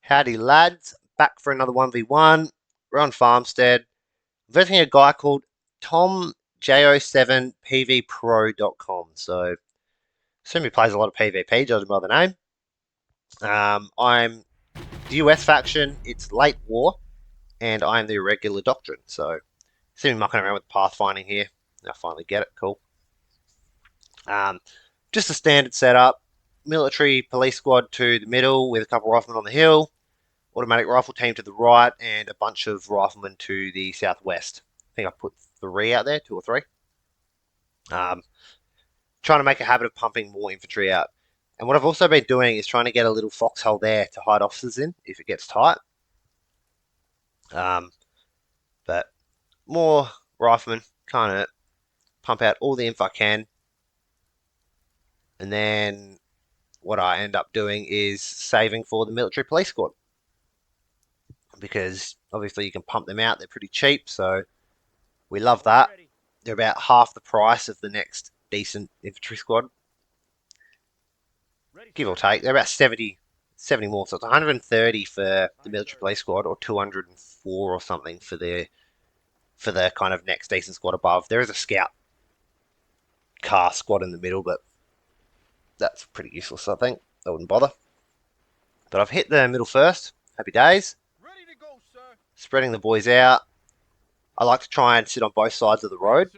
Howdy lads, back for another 1v1. We're on Farmstead. I'm visiting a guy called TomJ07PVPro.com. So, assume he plays a lot of PvP, judging by the name. I'm the US faction, it's late war, and I'm the irregular doctrine. So, see me mucking around with pathfinding here. I finally get it, cool. Just a standard setup. Military police squad to the middle with a couple of riflemen on the hill. Automatic rifle team to the right, and a bunch of riflemen to the southwest. I think I put 3 out there, 2 or 3. Trying to make a habit of pumping more infantry out. And what I've also been doing is trying to get a little foxhole there to hide officers in if it gets tight. But more riflemen, trying to pump out all the info I can. And then what I end up doing is saving for the military police squad. Because obviously you can pump them out, they're pretty cheap, so we love that. They're about half the price of the next decent infantry squad, give or take. They're about 70 more, so it's 130 for the military police squad, or 204 or something for the kind of next decent squad above. There is a scout car squad in the middle, but that's pretty useless, I think. I wouldn't bother. But I've hit the middle first. Happy days. Ready to go, sir. Spreading the boys out. I like to try and sit on both sides of the road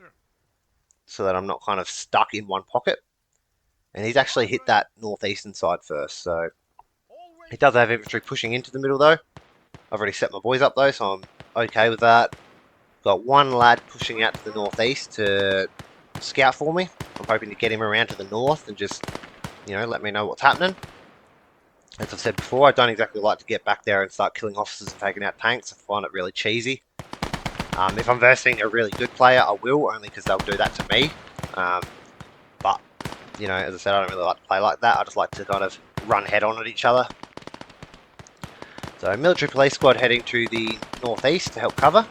so that I'm not kind of stuck in one pocket. And he's actually hit that northeastern side first, so he does have infantry pushing into the middle though. I've already set my boys up though, so I'm okay with that. Got one lad pushing out to the northeast to scout for me. I'm hoping to get him around to the north and just, let me know what's happening. As I've said before, I don't exactly like to get back there and start killing officers and taking out tanks. I find it really cheesy. If I'm versing a really good player, I will, only because they'll do that to me. But, as I said, I don't really like to play like that. I just like to kind of run head-on at each other. So, military police squad heading to the northeast to help cover.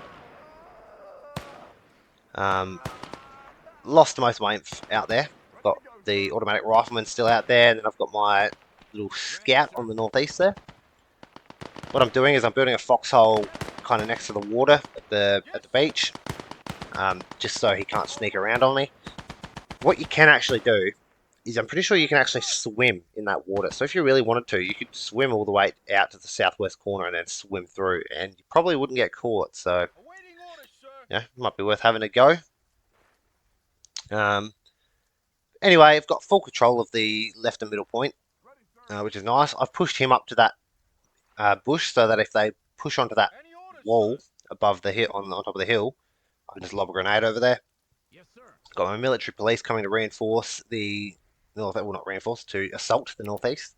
Lost most of my inf out there. Got the automatic rifleman still out there, and then I've got my little scout on the northeast there. What I'm doing is I'm building a foxhole kind of next to the water at the beach, just so he can't sneak around on me. What you can actually do is I'm pretty sure you can actually swim in that water. So if you really wanted to, you could swim all the way out to the southwest corner and then swim through, and you probably wouldn't get caught. So yeah, might be worth having a go. Anyway, I've got full control of the left and middle point, which is nice. I've pushed him up to that bush so that if they push onto that wall above the hill, on top of the hill, I can just lob a grenade over there. Yes, sir. Got my military police coming to reinforce the north. Well, not reinforce, to assault the northeast,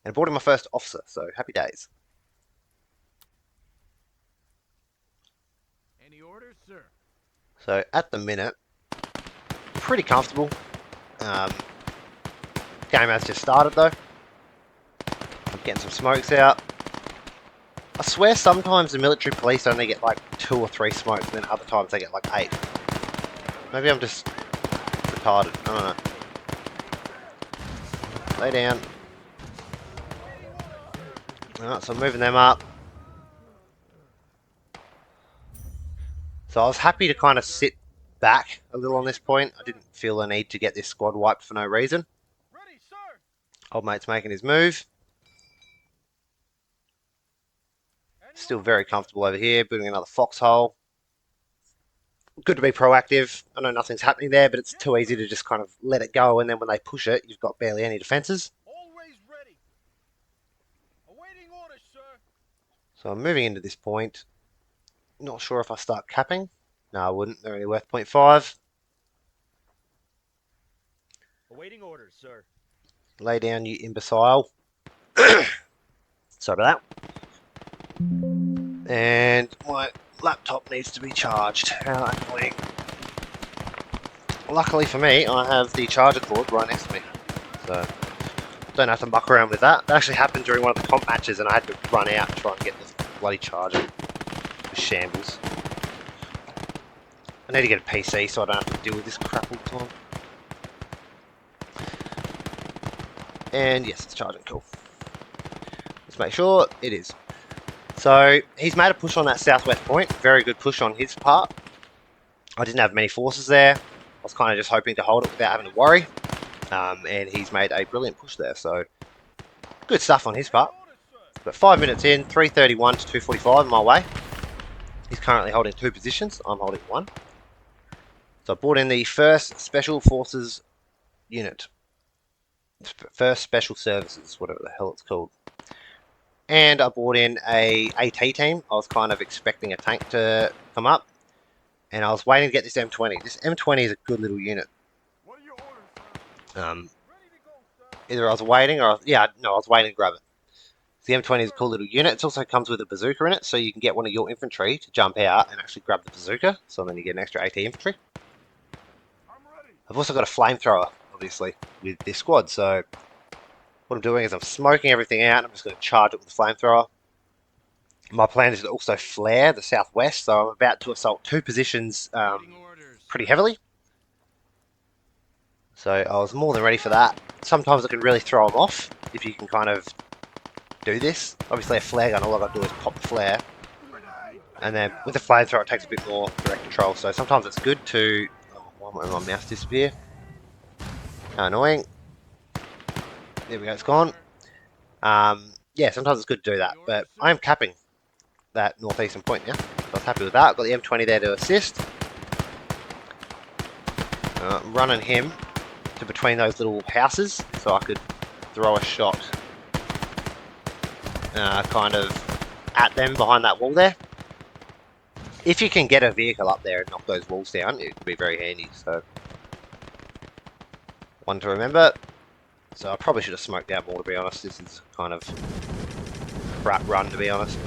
and brought in my first officer. So happy days. Any orders, sir? So at the minute, pretty comfortable. Game has just started though. I'm getting some smokes out. I swear sometimes the military police only get like 2 or 3 smokes, and then other times they get like 8. Maybe I'm just retarded. I don't know. Lay down. Alright, so I'm moving them up. So I was happy to kind of sit back a little on this point. I didn't feel the need to get this squad wiped for no reason. Ready, sir. Old mate's making his move. Still very comfortable over here, building another foxhole. Good to be proactive. I know nothing's happening there, but it's too easy to just kind of let it go, and then when they push it, you've got barely any defenses. Always ready. Awaiting orders, sir. So I'm moving into this point. Not sure if I start capping. No, I wouldn't. They're only worth 0.5. Awaiting orders, sir. Lay down, you imbecile. Sorry about that. And my laptop needs to be charged. How annoying. Luckily for me, I have the charger cord right next to me, so don't have to muck around with that. That actually happened during one of the comp matches, and I had to run out and try and get the bloody charger. It was shambles. I need to get a PC so I don't have to deal with this crap all the time. And yes, it's charging. Cool. Just make sure it is. So he's made a push on that southwest point. Very good push on his part. I didn't have many forces there. I was kind of just hoping to hold it without having to worry. And he's made a brilliant push there. So good stuff on his part. But 5 minutes in, 331 to 245 my way. He's currently holding 2 positions. I'm holding 1. So I brought in the 1st Special Forces unit. 1st Special Services, whatever the hell it's called. And I brought in a AT team. I was kind of expecting a tank to come up. And I was waiting to get this M20. This M20 is a good little unit. What are your orders, sir? Either I was waiting or... I was waiting to grab it. The M20 is a cool little unit. It also comes with a bazooka in it, so you can get one of your infantry to jump out and actually grab the bazooka. So then you get an extra AT infantry. I've also got a flamethrower, obviously, with this squad. So what I'm doing is I'm smoking everything out. I'm just going to charge it with the flamethrower. My plan is to also flare the southwest, so I'm about to assault 2 positions pretty heavily. So I was more than ready for that. Sometimes it can really throw them off if you can kind of do this. Obviously a flare gun, all I've got to do is pop the flare. And then with the flamethrower it takes a bit more direct control. So sometimes it's good to... Oh, why won't my mouse disappear? How annoying. There we go, it's gone. Yeah, sometimes it's good to do that. But I am capping that northeastern point now. So I was happy with that. Got the M20 there to assist. Running him to between those little houses so I could throw a shot kind of at them behind that wall there. If you can get a vehicle up there and knock those walls down, it would be very handy. So one to remember. So I probably should have smoked out more, to be honest. This is kind of crap run, to be honest.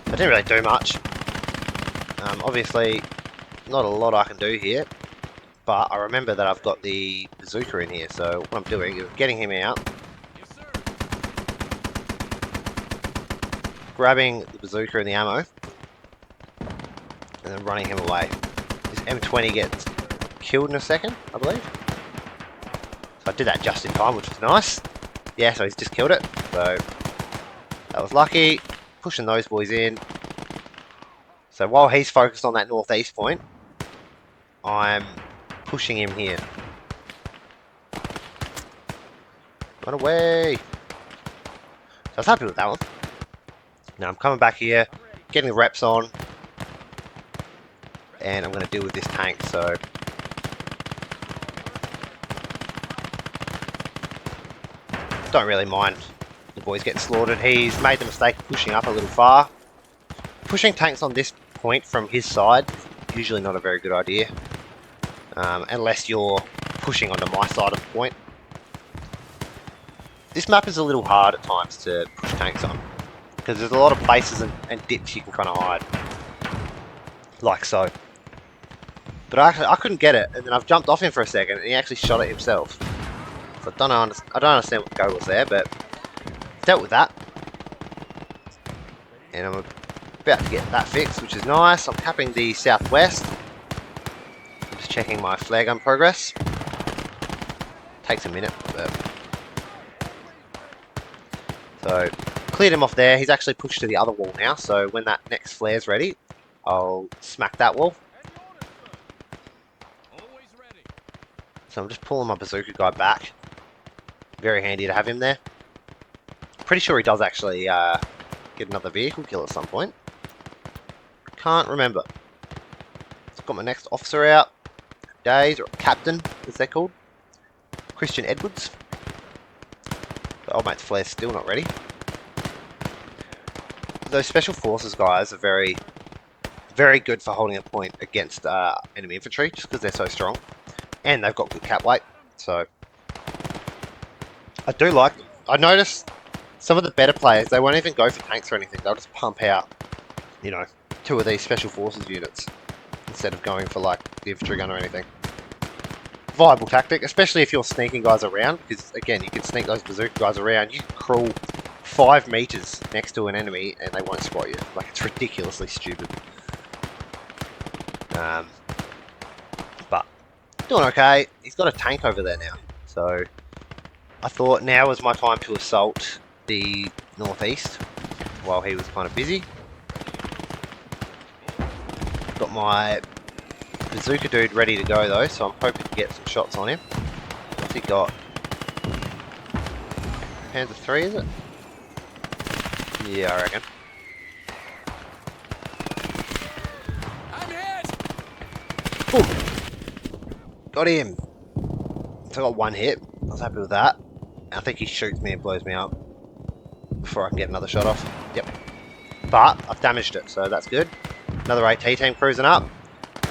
I didn't really do much. Obviously, not a lot I can do here. But I remember that I've got the bazooka in here, so what I'm doing is getting him out. Yes, sir. Grabbing the bazooka and the ammo. And then running him away. This M20 gets killed in a second, I believe. So I did that just in time, which was nice. Yeah, so he's just killed it. So that was lucky. Pushing those boys in. So while he's focused on that northeast point, I'm pushing him here. Run away! So I was happy with that one. Now I'm coming back here, getting the reps on, and I'm going to deal with this tank. So don't really mind the boys getting slaughtered. He's made the mistake of pushing up a little far. Pushing tanks on this point from his side is usually not a very good idea. Unless you're pushing onto my side of the point. This map is a little hard at times to push tanks on, because there's a lot of places and dips you can kind of hide. Like so. But I couldn't get it, and then I've jumped off him for a second, and he actually shot it himself. So I don't understand what the go was there, but dealt with that. And I'm about to get that fixed, which is nice. I'm capping the southwest. Just checking my flare gun progress. Takes a minute, but... So, cleared him off there. He's actually pushed to the other wall now, so when that next flare's ready, I'll smack that wall. Always ready. So I'm just pulling my bazooka guy back. Very handy to have him there. Pretty sure he does actually get another vehicle kill at some point. Can't remember. Got my next officer out. Days, or captain, as they're called. Christian Edwards. The old mate's flare's still not ready. Those special forces guys are very, very good for holding a point against enemy infantry, just because they're so strong. And they've got good cap weight, so... I do like them. I noticed some of the better players, they won't even go for tanks or anything. They'll just pump out, you know, 2 of these special forces units instead of going for like the infantry gun or anything. Viable tactic, especially if you're sneaking guys around, because again, you can sneak those bazooka guys around. You can crawl 5 meters next to an enemy and they won't spot you. Like, it's ridiculously stupid. But doing okay. He's got a tank over there now, So I thought now was my time to assault the northeast while he was kind of busy. Got my bazooka dude ready to go though, so I'm hoping to get some shots on him. What's he got? Panzer 3, is it? Yeah, I reckon. I'm hit. Boom! Got him! So I got one hit. I was happy with that. I think he shoots me and blows me up before I can get another shot off. Yep. But I've damaged it, so that's good. Another AT team cruising up.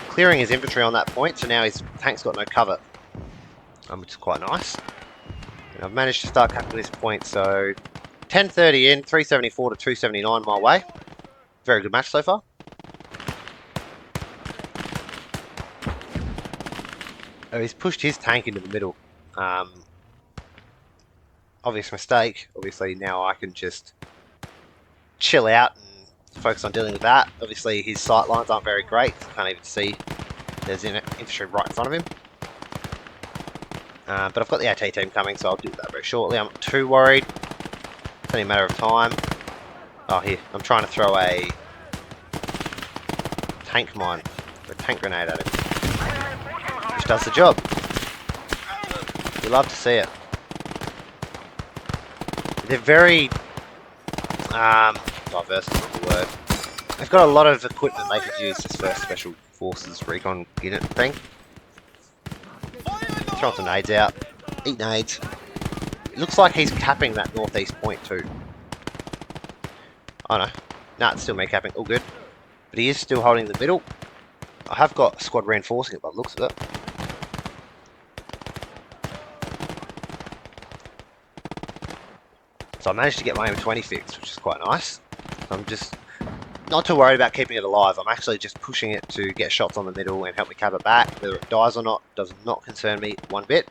Clearing his infantry on that point, so now his tank's got no cover. Which is quite nice. And I've managed to start cutting this point, so 10:30 in, 374 to 279 my way. Very good match so far. Oh, he's pushed his tank into the middle. Obvious mistake. Obviously now I can just chill out and focus on dealing with that. Obviously his sight lines aren't very great. You can't even see there's infantry right in front of him. But I've got the AT team coming, so I'll do that very shortly. I'm not too worried. It's only a matter of time. Oh, here. I'm trying to throw a tank mine, or a tank grenade at him, which does the job. We love to see it. They're very diverse, is not the word. They've got a lot of equipment they could use this first special forces recon unit thing. Throwing some nades out. Eat nades. It looks like he's capping that northeast point too. Oh no. Nah, it's still me capping. All good. But he is still holding the middle. I have got a squad reinforcing it by the looks of it. So I managed to get my M20 fixed, which is quite nice. I'm just not too worried about keeping it alive. I'm actually just pushing it to get shots on the middle and help me cap it back. Whether it dies or not does not concern me one bit.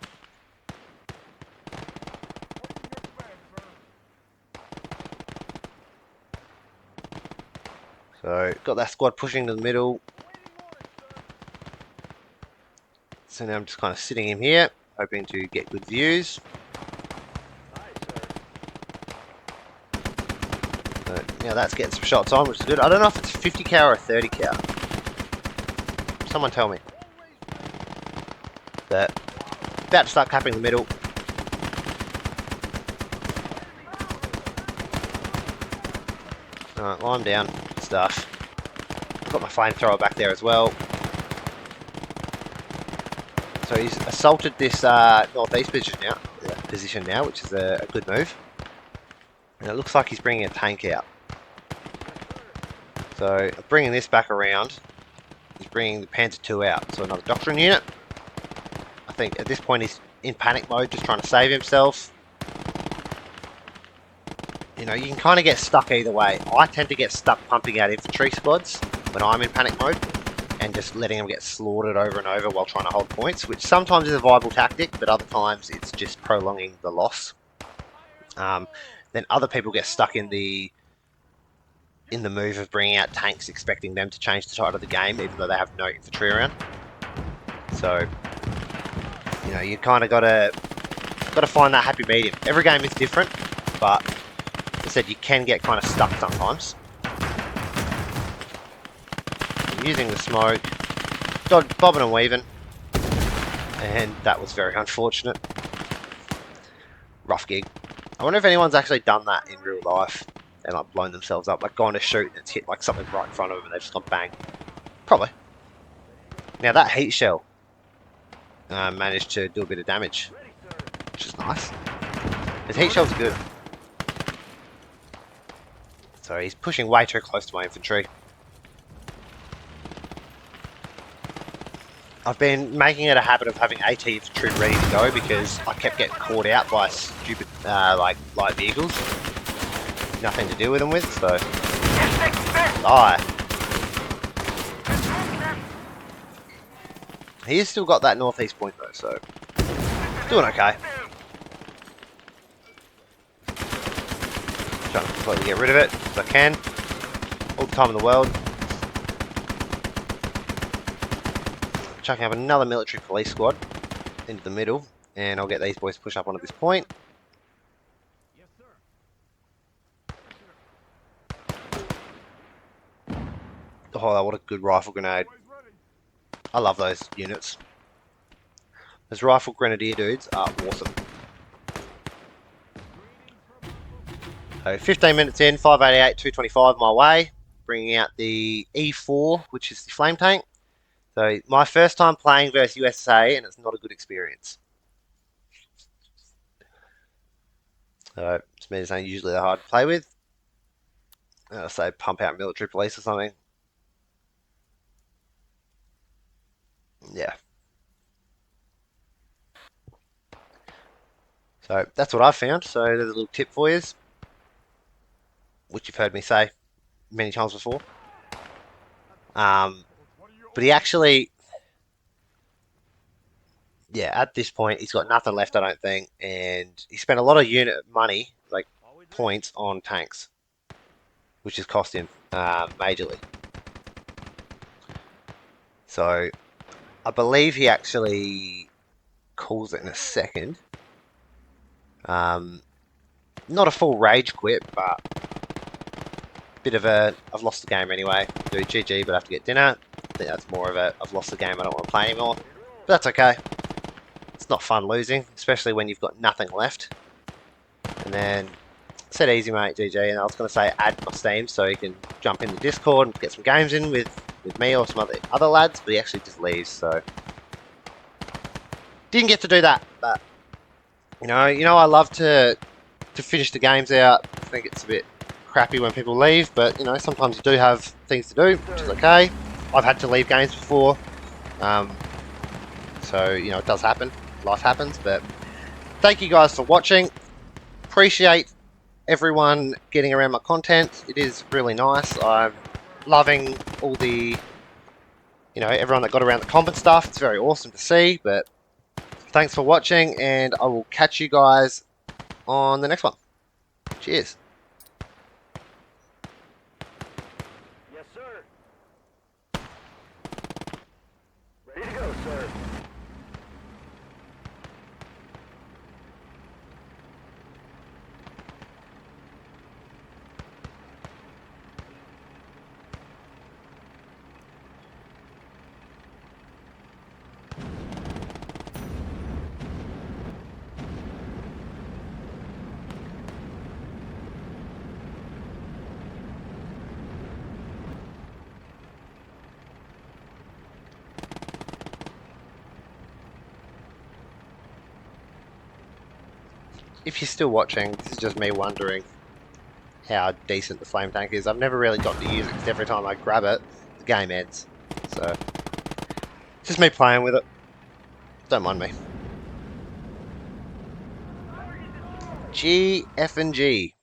So got that squad pushing to the middle. So now I'm just kind of sitting him here, hoping to get good views. Now that's getting some shots on, which is good. I don't know if it's 50 cal or a 30 cal. Someone tell me. But about to start capping the middle. Alright, well I'm down. Good stuff. Got my flamethrower back there as well. So he's assaulted this northeast position now, which is a good move. And it looks like he's bringing a tank out. So bringing this back around, he's bringing the Panzer 2 out, so another doctrine unit. I think at this point he's in panic mode, just trying to save himself. You know, you can kind of get stuck either way. I tend to get stuck pumping out infantry squads when I'm in panic mode, and just letting them get slaughtered over and over while trying to hold points, which sometimes is a viable tactic, but other times it's just prolonging the loss. Then other people get stuck in the move of bringing out tanks, expecting them to change the tide of the game, even though they have no infantry around. So, you know, you kind of gotta find that happy medium. Every game is different, but as I said, you can get kind of stuck sometimes. I'm using the smoke, bobbing and weaving, and that was very unfortunate. Rough gig. I wonder if anyone's actually done that in real life and like blown themselves up, like gone to shoot and it's hit like something right in front of them and they've just gone bang. Probably. Now that heat shell managed to do a bit of damage, which is nice. His heat shells are good. So he's pushing way too close to my infantry. I've been making it a habit of having AT infantry ready to go because I kept getting caught out by stupid like light vehicles. Nothing to deal with them with, so die. He's still got that northeast point though, so doing okay. Trying to completely get rid of it if I can. All the time in the world. Chucking up another military police squad into the middle. and I'll get these boys to push up onto this point. Yes, sir. Oh, what a good rifle grenade. I love those units. Those rifle grenadier dudes are awesome. So 15 minutes in, 588, 225 my way, bringing out the E4, which is the flame tank. So my first time playing versus USA, and it's not a good experience. So it's me saying usually they're hard to play with. I'll say pump out military police or something. Yeah. So that's what I've found. So there's a little tip for you, which you've heard me say many times before. But he actually, yeah, at this point, he's got nothing left, I don't think. And he spent a lot of unit money, like points, on tanks, which has cost him majorly. So I believe he actually calls it in a second. Not a full rage quit, but bit of a I've lost the game anyway. Do GG, but I have to get dinner. I think that's more of a I've lost the game, I don't want to play anymore. But that's okay. It's not fun losing, especially when you've got nothing left. And then said easy, mate, GG. And I was going to say add my Steam so you can jump in the Discord and get some games in with me or some other lads, but he actually just leaves, so didn't get to do that. But you know, I love to finish the games out. I think it's a bit crappy when people leave, but you know, sometimes you do have things to do, which is okay. I've had to leave games before, so you know, it does happen. Life happens. But thank you guys for watching. Appreciate everyone getting around my content. It is really nice. I'm loving all the, you know, everyone that got around the comp and stuff. It's very awesome to see. But thanks for watching, and I will catch you guys on the next one. Cheers. Yes, sir. Ready to go, sir. If you're still watching, this is just me wondering how decent the flame tank is. I've never really got to use it because every time I grab it, the game ends. So, just me playing with it. Don't mind me. G, F and G.